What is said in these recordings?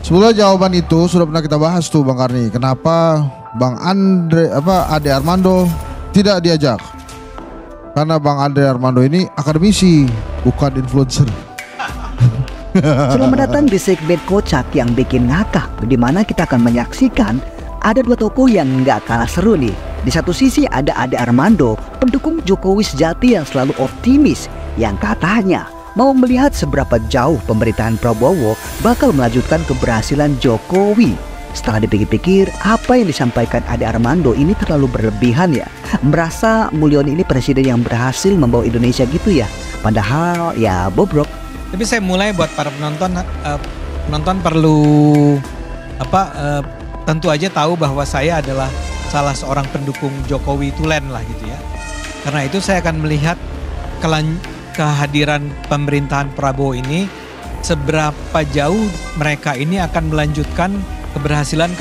Sebetulnya jawaban itu sudah pernah kita bahas tuh Bang Karni. Kenapa Bang Ade Armando tidak diajak? Karena Bang Ade Armando ini akademisi, bukan influencer. Selamat datang di segmen kocak yang bikin ngakak, di mana kita akan menyaksikan ada dua tokoh yang nggak kalah seru nih. Di satu sisi ada Ade Armando, pendukung Jokowi sejati yang selalu optimis, yang katanya mau melihat seberapa jauh pemerintahan Prabowo bakal melanjutkan keberhasilan Jokowi. Setelah dipikir-pikir, apa yang disampaikan Ade Armando ini terlalu berlebihan ya. Merasa Mulyono ini presiden yang berhasil membawa Indonesia gitu ya. Padahal ya bobrok. Tapi saya mulai buat para penonton, penonton perlu tentu aja tahu bahwa saya adalah salah seorang pendukung Jokowi tulen lah gitu ya. Karena itu saya akan melihat kehadiran pemerintahan Prabowo ini seberapa jauh mereka ini akan melanjutkan keberhasilan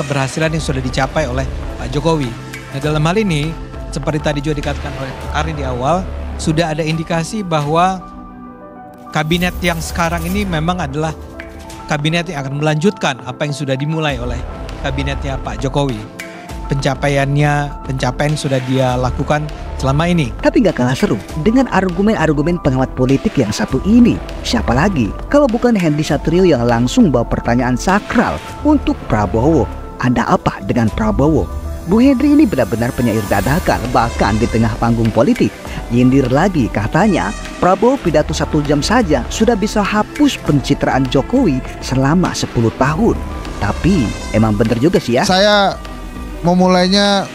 yang sudah dicapai oleh Pak Jokowi. Nah, dalam hal ini seperti tadi juga dikatakan oleh Pak Karni di awal, sudah ada indikasi bahwa kabinet yang sekarang ini memang adalah kabinet yang akan melanjutkan apa yang sudah dimulai oleh kabinetnya Pak Jokowi. Pencapaian sudah dia lakukan selama ini. Tapi gak kalah seru dengan argumen-argumen pengamat politik yang satu ini. Siapa lagi kalau bukan Henry Satrio yang langsung bawa pertanyaan sakral untuk Prabowo. Ada apa dengan Prabowo? Bu Henry ini benar-benar penyair dadakan bahkan di tengah panggung politik. Nyindir lagi katanya Prabowo pidato 1 jam saja sudah bisa hapus pencitraan Jokowi selama 10 tahun. Tapi emang bener juga sih ya. Saya memulainya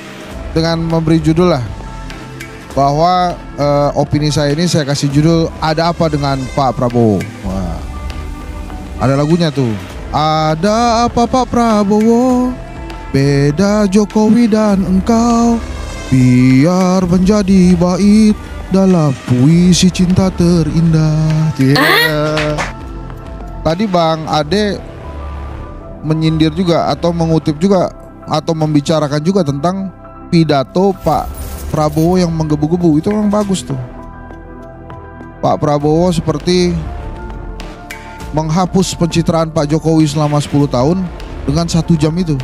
dengan memberi judul lah, bahwa opini saya ini saya kasih judul ada apa dengan Pak Prabowo. Wah, ada lagunya tuh. Ada apa Pak Prabowo, beda Jokowi dan engkau, biar menjadi bait dalam puisi cinta terindah. Yeah. Tadi Bang Ade menyindir juga atau mengutip juga atau membicarakan juga tentang pidato Pak Prabowo yang menggebu-gebu. Itu memang bagus tuh. Pak Prabowo seperti menghapus pencitraan Pak Jokowi selama 10 tahun dengan 1 jam itu.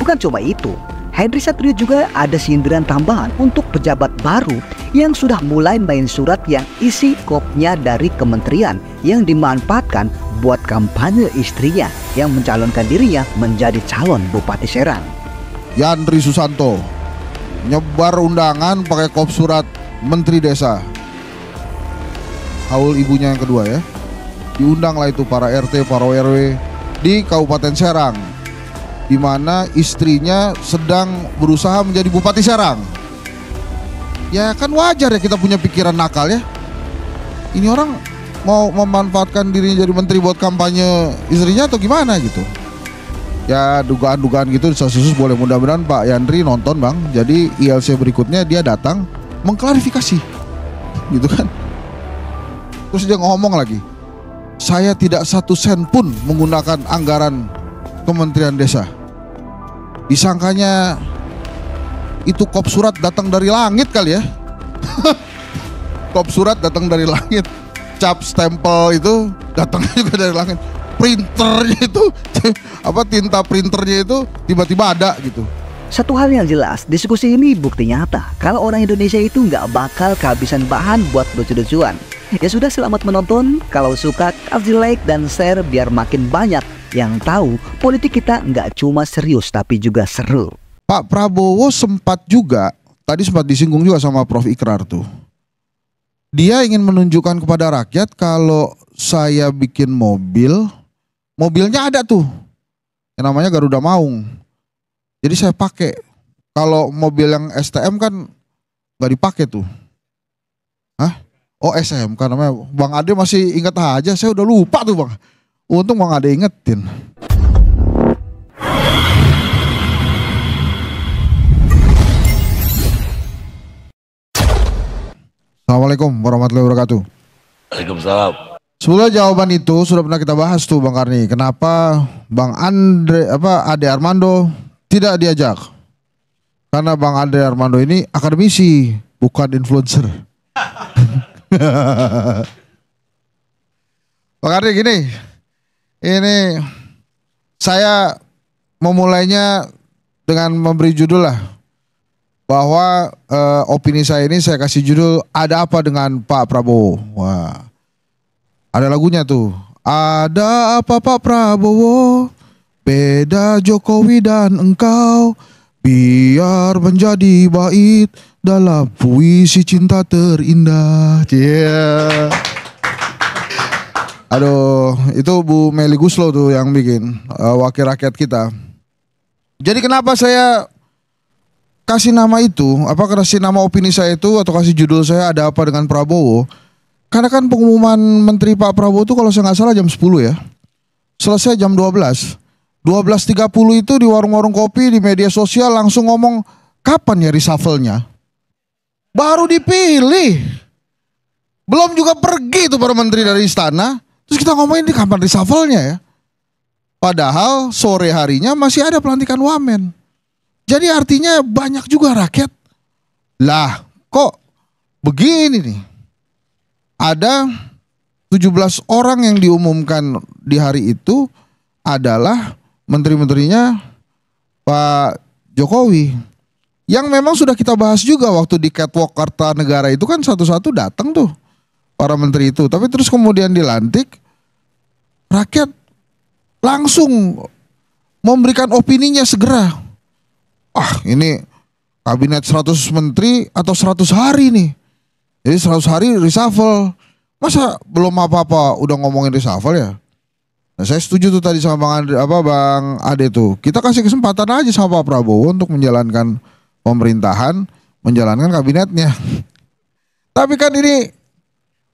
Bukan cuma itu, Henry Satrio juga ada sindiran tambahan untuk pejabat baru yang sudah mulai main surat yang isi kopnya dari kementerian yang dimanfaatkan buat kampanye istrinya yang mencalonkan dirinya menjadi calon Bupati Serang. Yandri Susanto nyebar undangan pakai kop surat Menteri Desa. Haul ibunya yang kedua ya. Diundanglah itu para RT, para RW di Kabupaten Serang, di mana istrinya sedang berusaha menjadi Bupati Serang. Ya kan wajar ya kita punya pikiran nakal ya. Ini orang mau memanfaatkan dirinya jadi menteri buat kampanye istrinya atau gimana gitu. Ya dugaan-dugaan gitu desas-desus boleh, mudah-mudahan Pak Yandri nonton Bang. Jadi ILC berikutnya dia datang mengklarifikasi gitu kan. Terus dia ngomong lagi, saya tidak 1 sen pun menggunakan anggaran Kementerian Desa. Disangkanya itu kop surat datang dari langit kali ya. Kop surat datang dari langit, cap stempel itu datangnya juga dari langit, printernya itu tinta printernya itu tiba-tiba ada gitu. Satu hal yang jelas, diskusi ini bukti nyata kalau orang Indonesia itu nggak bakal kehabisan bahan buat lucu-lucuan. Ya sudah, selamat menonton. Kalau suka kasih like dan share biar makin banyak yang tahu politik kita nggak cuma serius tapi juga seru. Pak Prabowo sempat disinggung juga sama Prof Ikrar tuh. Dia ingin menunjukkan kepada rakyat kalau saya bikin mobilnya ada tuh, yang namanya Garuda Maung. Jadi saya pakai. Kalau mobil yang STM kan nggak dipakai tuh. Hah? Oh SMK namanya. Bang Ade masih ingat aja, saya udah lupa tuh Bang. Untung Bang Ade ingetin. Assalamualaikum warahmatullahi wabarakatuh. Waalaikumsalam. Sebetulnya jawaban itu sudah pernah kita bahas tuh Bang Karni. Kenapa Bang Ade Armando tidak diajak? Karena Bang Ade Armando ini akademisi, bukan influencer. Bang Karni gini, ini Saya memulainya dengan memberi judul lah, bahwa opini saya ini saya kasih judul ada apa dengan Pak Prabowo. Wah, ada lagunya tuh. Ada apa Pak Prabowo, beda Jokowi dan engkau, biar menjadi bait dalam puisi cinta terindah. Yeah. Aduh, itu Bu Meli Guslo tuh yang bikin, wakil rakyat kita. Jadi kenapa saya kasih nama itu, apa kasih nama opini saya itu atau kasih judul saya ada apa dengan Prabowo? Karena kan pengumuman Menteri Pak Prabowo itu kalau saya nggak salah jam 10 ya. Selesai jam 12. 12.30 itu di warung-warung kopi, di media sosial langsung ngomong kapan ya reshuffle-nya. Baru dipilih. Belum juga pergi tuh para menteri dari istana. Terus kita ngomongin di kapan reshuffle-nya ya. Padahal sore harinya masih ada pelantikan wamen. Jadi artinya banyak juga rakyat. Lah kok begini nih. Ada 17 orang yang diumumkan di hari itu adalah menteri-menterinya Pak Jokowi. Yang memang sudah kita bahas juga waktu di catwalk Kartanegara itu kan satu-satu datang tuh para menteri itu. Tapi terus kemudian dilantik, rakyat langsung memberikan opininya segera. Ini kabinet 100 menteri atau 100 hari nih. Jadi 100 hari reshuffle. Masa belum apa-apa udah ngomongin reshuffle ya? Nah, saya setuju tuh tadi sama Bang Ade tuh. Kita kasih kesempatan aja sama Pak Prabowo untuk menjalankan pemerintahan, menjalankan kabinetnya. Tapi kan ini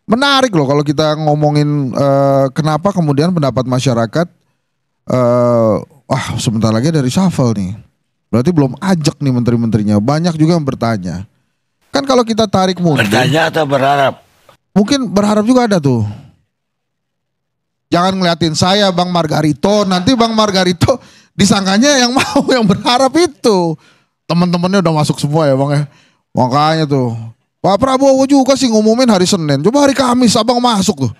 menarik loh kalau kita ngomongin kenapa kemudian pendapat masyarakat sebentar lagi ada reshuffle nih. Berarti belum ajak nih menteri-menterinya. Banyak juga yang bertanya. Kan kalau kita tarik mundur. Bertanya atau berharap? Mungkin berharap juga ada tuh. Jangan ngeliatin saya Bang Margarito. Nanti Bang Margarito disangkanya yang mau yang berharap itu. Teman-temannya udah masuk semua ya Bang ya. Makanya tuh. Pak Prabowo juga sih ngumumin hari Senin. Coba hari Kamis Abang masuk tuh.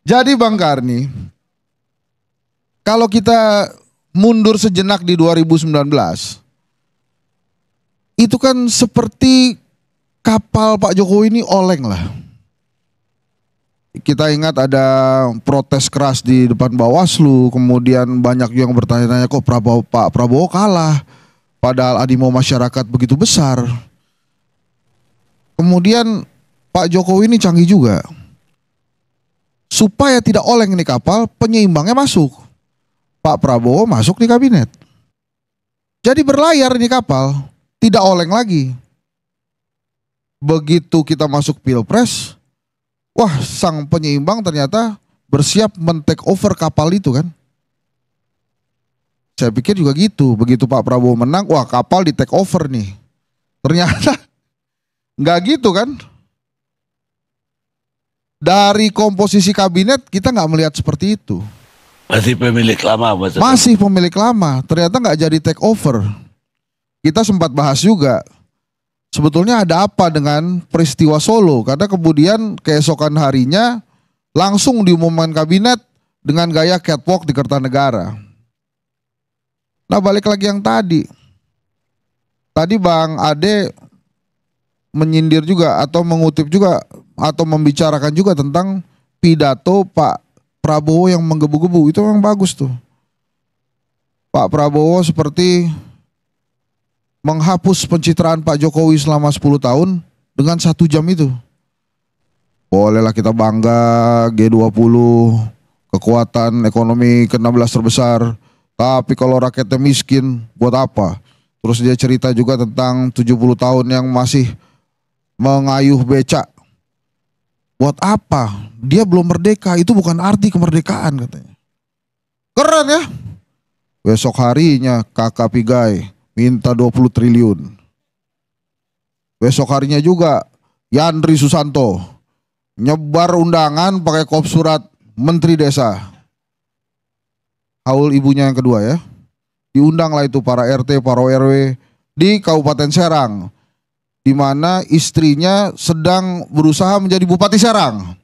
Jadi Bang Karni, kalau kita mundur sejenak di 2019, itu kan seperti kapal Pak Jokowi ini oleng lah. Kita ingat ada protes keras di depan Bawaslu, kemudian banyak yang bertanya-tanya kok Pak Prabowo kalah, padahal animo masyarakat begitu besar. Kemudian Pak Jokowi ini canggih juga. Supaya tidak oleng ini kapal, penyeimbangnya masuk. Pak Prabowo masuk di kabinet. Jadi berlayar ini kapal, tidak oleng lagi. Begitu kita masuk Pilpres, wah sang penyeimbang ternyata bersiap men-take over kapal itu kan. Saya pikir juga gitu, begitu Pak Prabowo menang, wah kapal di take over nih. Ternyata nggak gitu kan. Dari komposisi kabinet kita nggak melihat seperti itu. Masih pemilik lama maksudnya. Masih pemilik lama. Ternyata nggak jadi take over. Kita sempat bahas juga. Sebetulnya ada apa dengan peristiwa Solo? Karena kemudian keesokan harinya langsung diumumkan kabinet dengan gaya catwalk di Kertanegara. Nah balik lagi yang tadi. Tadi Bang Ade menyindir juga atau mengutip juga atau membicarakan juga tentang pidato Pak Prabowo yang menggebu-gebu. Itu memang bagus tuh. Pak Prabowo seperti menghapus pencitraan Pak Jokowi selama 10 tahun dengan 1 jam itu. Bolehlah kita bangga G20, kekuatan ekonomi ke-16 terbesar. Tapi kalau rakyatnya miskin, buat apa? Terus dia cerita juga tentang 70 tahun yang masih mengayuh becak. Buat apa? Dia belum merdeka, itu bukan arti kemerdekaan katanya. Keren ya. Besok harinya Kakak Pigai minta 20 triliun. Besok harinya juga Yandri Susanto nyebar undangan pakai kop surat Menteri Desa. Haul ibunya yang kedua ya. Diundanglah itu para RT, para RW di Kabupaten Serang. di mana istrinya sedang berusaha menjadi Bupati Serang.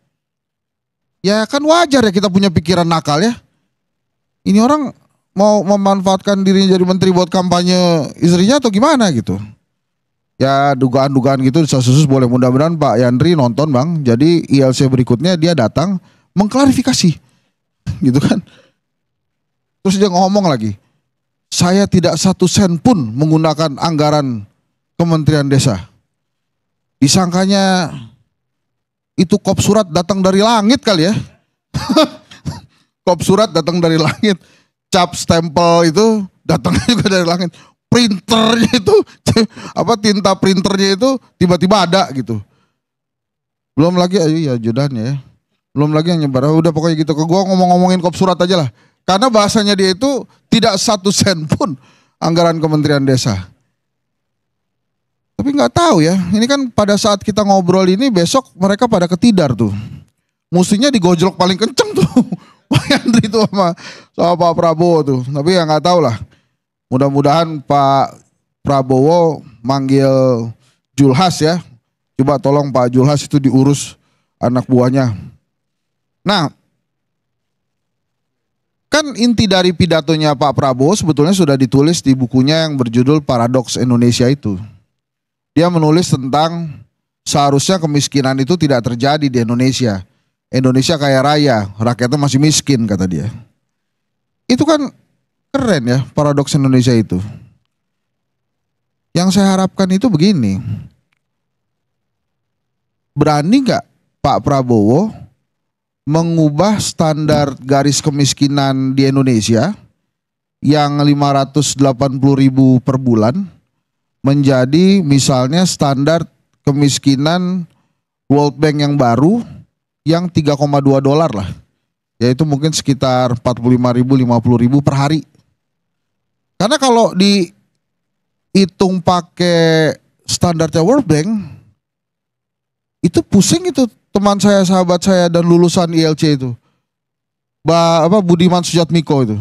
Ya kan wajar ya kita punya pikiran nakal ya. Ini orang mau memanfaatkan dirinya jadi menteri buat kampanye istrinya atau gimana gitu. Ya dugaan-dugaan gitu desas-desus boleh, mudah-mudahan Pak Yandri nonton Bang. Jadi ILC berikutnya dia datang mengklarifikasi gitu kan. Terus dia ngomong lagi, saya tidak 1 sen pun menggunakan anggaran Kementerian Desa. Disangkanya itu kop surat datang dari langit kali ya. Kop surat datang dari langit. Cap stempel itu datangnya juga dari langit. Printernya itu tinta printernya itu tiba-tiba ada gitu. Belum lagi ya jodannya ya. Belum lagi yang nyebar. Udah pokoknya gitu. Gua ngomongin kop surat aja lah. Karena bahasanya dia itu tidak 1 sen pun anggaran Kementerian Desa. Tapi nggak tahu ya. Ini kan pada saat kita ngobrol ini besok mereka pada ketidar tuh. Mustinya digojlok paling kenceng tuh. Pak Yandri itu sama Pak Prabowo tuh. Tapi ya nggak tahu lah. Mudah-mudahan Pak Prabowo manggil Julhas ya. Coba tolong Pak Julhas itu diurus anak buahnya. Nah, kan inti dari pidatonya Pak Prabowo sebetulnya sudah ditulis di bukunya yang berjudul Paradoks Indonesia itu. Dia menulis tentang seharusnya kemiskinan itu tidak terjadi di Indonesia. Indonesia kaya raya, rakyatnya masih miskin kata dia. Itu kan keren ya paradoks Indonesia itu. Yang saya harapkan itu begini. Berani gak Pak Prabowo mengubah standar garis kemiskinan di Indonesia yang 580.000 per bulan menjadi misalnya standar kemiskinan World Bank yang baru yang $3,2 lah. Yaitu mungkin sekitar 45.000, 50.000 per hari. Karena kalau dihitung pakai standarnya World Bank, itu pusing itu teman saya, sahabat saya dan lulusan ILC itu. Budiman Sujatmiko itu.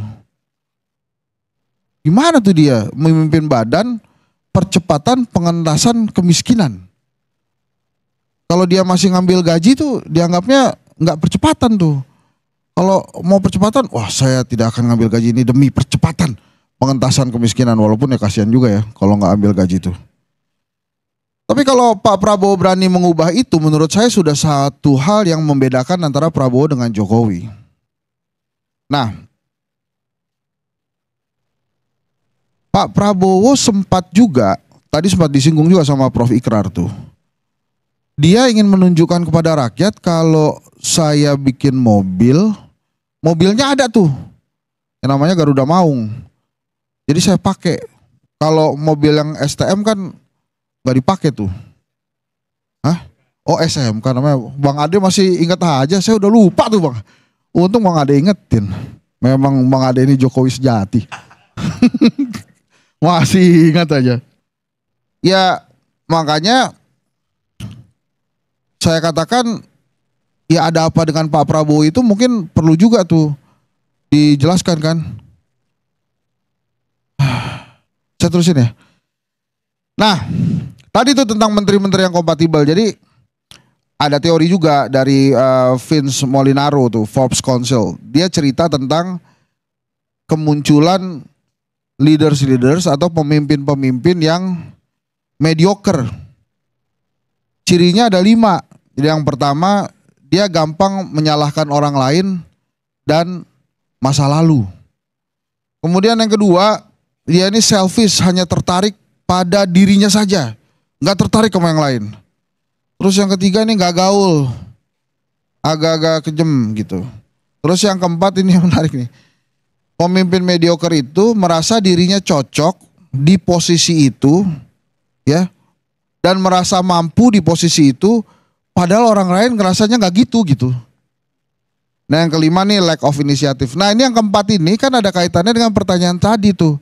Gimana tuh dia memimpin badan percepatan pengentasan kemiskinan. Kalau dia masih ngambil gaji tuh dianggapnya nggak percepatan tuh. Kalau mau percepatan, wah saya tidak akan ngambil gaji ini demi percepatan pengentasan kemiskinan, walaupun ya kasihan juga ya kalau nggak ambil gaji itu. Tapi kalau Pak Prabowo berani mengubah itu, menurut saya sudah satu hal yang membedakan antara Prabowo dengan Jokowi. Nah, Pak Prabowo sempat juga, tadi sempat disinggung juga sama Prof. Ikrar tuh. Dia ingin menunjukkan kepada rakyat kalau saya bikin mobil, mobilnya ada tuh, yang namanya Garuda Maung. Jadi saya pakai. Kalau mobil yang STM kan nggak dipakai tuh. Hah? Oh SM kan namanya. Bang Ade masih ingat aja. Saya udah lupa tuh Bang. Untung Bang Ade ingetin. Memang Bang Ade ini Jokowi sejati. Masih ingat aja. Ya makanya saya katakan ya ada apa dengan Pak Prabowo itu mungkin perlu juga tuh dijelaskan kan. Saya terusin ya. Nah, tadi itu tentang menteri-menteri yang kompatibel. Jadi ada teori juga dari Vince Molinaro tuh, Forbes Council. Dia cerita tentang kemunculan leaders atau pemimpin-pemimpin yang mediocre. Cirinya ada 5. Jadi yang pertama, dia gampang menyalahkan orang lain dan masa lalu. Kemudian yang kedua, dia ini selfish, hanya tertarik pada dirinya saja, nggak tertarik sama yang lain. Terus yang ketiga ini nggak gaul, agak-agak kejem gitu. Terus yang keempat ini yang menarik nih, pemimpin mediocre itu merasa dirinya cocok di posisi itu, ya, dan merasa mampu di posisi itu, padahal orang lain ngerasanya nggak gitu. Nah yang kelima nih lack of initiative. Nah ini yang keempat ini kan ada kaitannya dengan pertanyaan tadi tuh.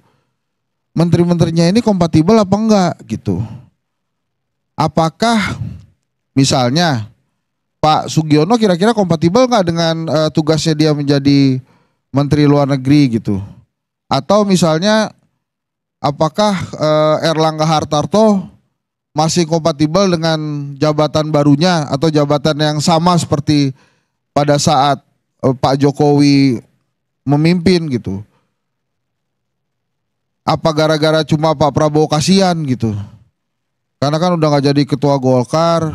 Menteri-menterinya ini kompatibel apa enggak gitu. Apakah misalnya Pak Sugiono kira-kira kompatibel enggak dengan tugasnya dia menjadi Menteri Luar Negeri gitu. Atau misalnya apakah Erlangga Hartarto masih kompatibel dengan jabatan barunya atau jabatan yang sama seperti pada saat Pak Jokowi memimpin gitu. Apa gara-gara cuma Pak Prabowo kasihan gitu? Karena kan udah nggak jadi ketua Golkar,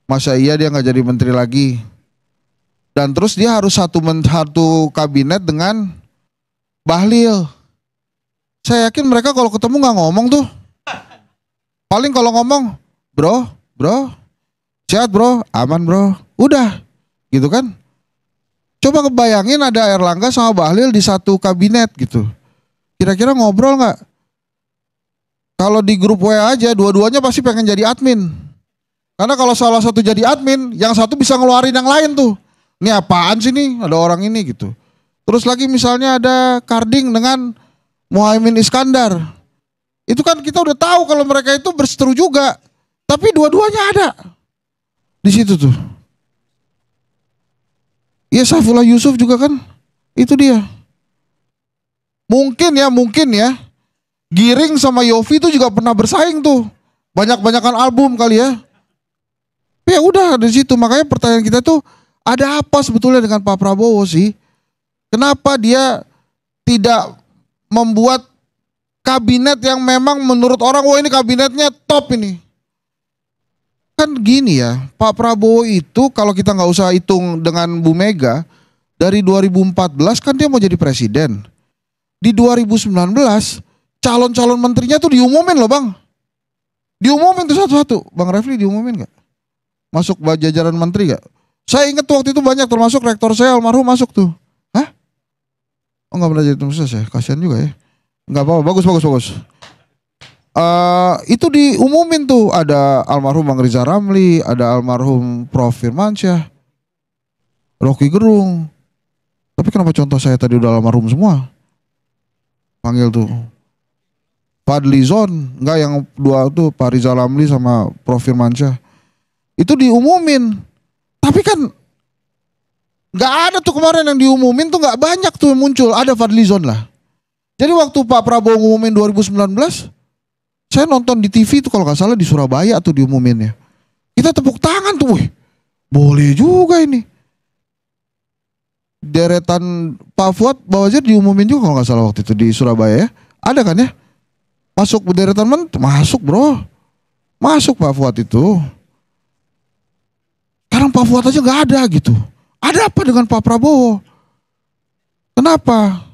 masa iya dia nggak jadi menteri lagi? Dan terus dia harus satu kabinet dengan Bahlil. Saya yakin mereka kalau ketemu nggak ngomong tuh. Paling kalau ngomong, bro, sehat bro, aman bro, udah, gitu kan? Coba kebayangin ada Erlangga sama Bahlil di satu kabinet gitu. Kira-kira ngobrol nggak? Kalau di grup WA aja, dua-duanya pasti pengen jadi admin. Karena kalau salah satu jadi admin, yang satu bisa ngeluarin yang lain tuh. Ini apaan sih nih? Ada orang ini gitu. Terus lagi misalnya ada Karding dengan Muhaimin Iskandar. Itu kan kita udah tahu kalau mereka itu berseteru juga. Tapi dua-duanya ada di situ tuh. Iya, Saifullah Yusuf juga kan. Itu dia. Mungkin ya. Giring sama Yofi itu juga pernah bersaing tuh. Banyak-banyakan album kali ya. Ya udah di situ. Makanya pertanyaan kita tuh, ada apa sebetulnya dengan Pak Prabowo sih? Kenapa dia tidak membuat kabinet yang memang menurut orang, wah ini kabinetnya top ini. Kan gini ya, Pak Prabowo itu kalau kita nggak usah hitung dengan Bu Mega, dari 2014 kan dia mau jadi presiden. Di 2019 calon-calon menterinya tuh diumumin loh bang. Diumumin tuh satu-satu. Bang Refli diumumin gak? Masuk jajaran menteri gak? Saya ingat waktu itu banyak, termasuk rektor saya almarhum masuk tuh. Hah? Oh gak pernah jadi tim sukses ya? Kasian juga ya. Nggak apa-apa, bagus. Itu diumumin tuh, ada almarhum Bang Riza Ramli, ada almarhum Prof Firmansyah, Rocky Gerung. Tapi kenapa contoh saya tadi udah almarhum semua? Panggil tuh Fadli Zon, enggak, yang dua tuh Pak Riza Ramli sama Prof Firmansyah. Itu diumumin. Tapi kan nggak ada tuh kemarin yang diumumin tuh, nggak banyak tuh yang muncul. Ada Fadli Zon lah. Jadi waktu Pak Prabowo ngumumin 2019, saya nonton di TV itu kalau nggak salah di Surabaya tuh diumuminnya. Kita tepuk tangan tuh, wih, boleh juga ini. Deretan Pak Fuad Bawazir diumumin juga kalau nggak salah waktu itu di Surabaya ya. Ada kan ya? Masuk deretan masuk bro. Masuk Pak Fuad itu. Sekarang Pak Fuad aja nggak ada gitu. Ada apa dengan Pak Prabowo? Kenapa?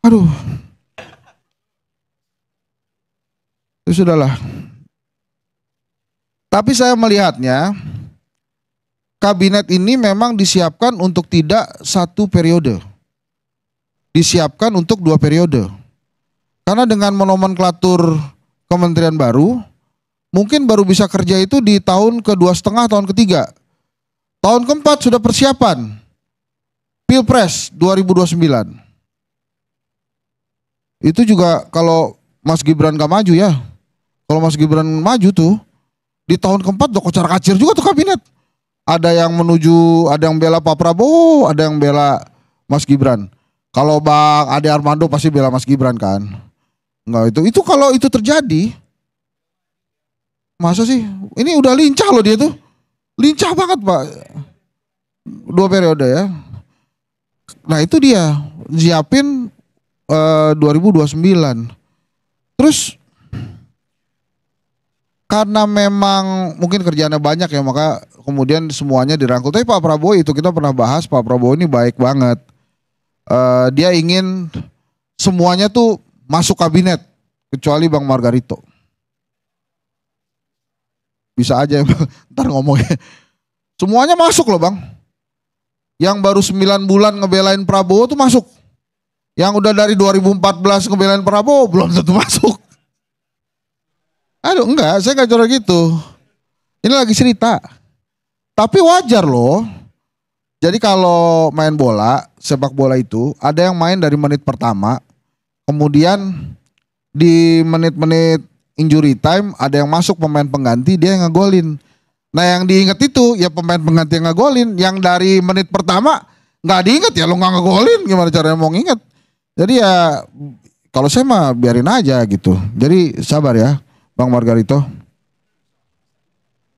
Aduh, itu sudahlah. Tapi saya melihatnya kabinet ini memang disiapkan untuk tidak satu periode, disiapkan untuk 2 periode. Karena dengan menomenklatur kementerian baru, mungkin baru bisa kerja itu di tahun ke-2,5, tahun ketiga. Tahun keempat sudah persiapan Pilpres 2029. Itu juga kalau Mas Gibran gak maju ya. Kalau Mas Gibran maju tuh, di tahun keempat udah kocar-kacir juga tuh kabinet. Ada yang menuju, ada yang bela Pak Prabowo, ada yang bela Mas Gibran. Kalau Bang Ade Armando pasti bela Mas Gibran kan. Enggak, itu kalau itu terjadi, masa sih? Ini udah lincah loh dia tuh. Lincah banget Pak. 2 periode ya. Nah itu dia, siapin 2029. Terus karena memang mungkin kerjaannya banyak ya, maka kemudian semuanya dirangkul. Tapi Pak Prabowo itu kita pernah bahas, Pak Prabowo ini baik banget. Dia ingin semuanya tuh masuk kabinet kecuali Bang Margarito. Bisa aja ntar ngomongnya. Semuanya masuk loh Bang. Yang baru 9 bulan ngebelain Prabowo tuh masuk. Yang udah dari 2014 ngebelain Prabowo belum tentu masuk. Aduh enggak, saya gak curang gitu. Ini lagi cerita. Tapi wajar loh. Jadi kalau main bola, sepak bola itu ada yang main dari menit pertama. Kemudian di menit-menit injury time ada yang masuk pemain pengganti, dia yang ngegolin. Nah yang diinget itu ya pemain pengganti yang ngegolin. Yang dari menit pertama gak diinget ya lo gak ngegolin. Gimana caranya mau nginget. Jadi ya kalau saya mah biarin aja gitu. Jadi sabar ya Bang Margarito.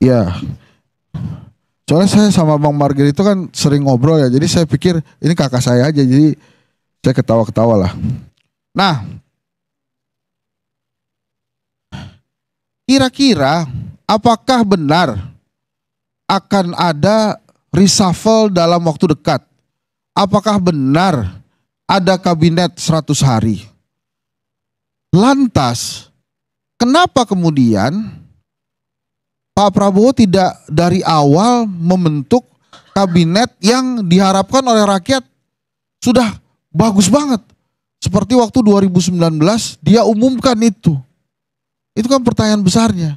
Ya, soalnya saya sama Bang Margir itu kan sering ngobrol ya, jadi saya pikir ini kakak saya aja, jadi saya ketawa-ketawa lah. Nah, kira-kira apakah benar akan ada reshuffle dalam waktu dekat? Apakah benar ada kabinet 100 hari? Lantas, kenapa kemudian Pak Prabowo tidak dari awal membentuk kabinet yang diharapkan oleh rakyat sudah bagus banget. Seperti waktu 2019 dia umumkan itu. Itu kan pertanyaan besarnya.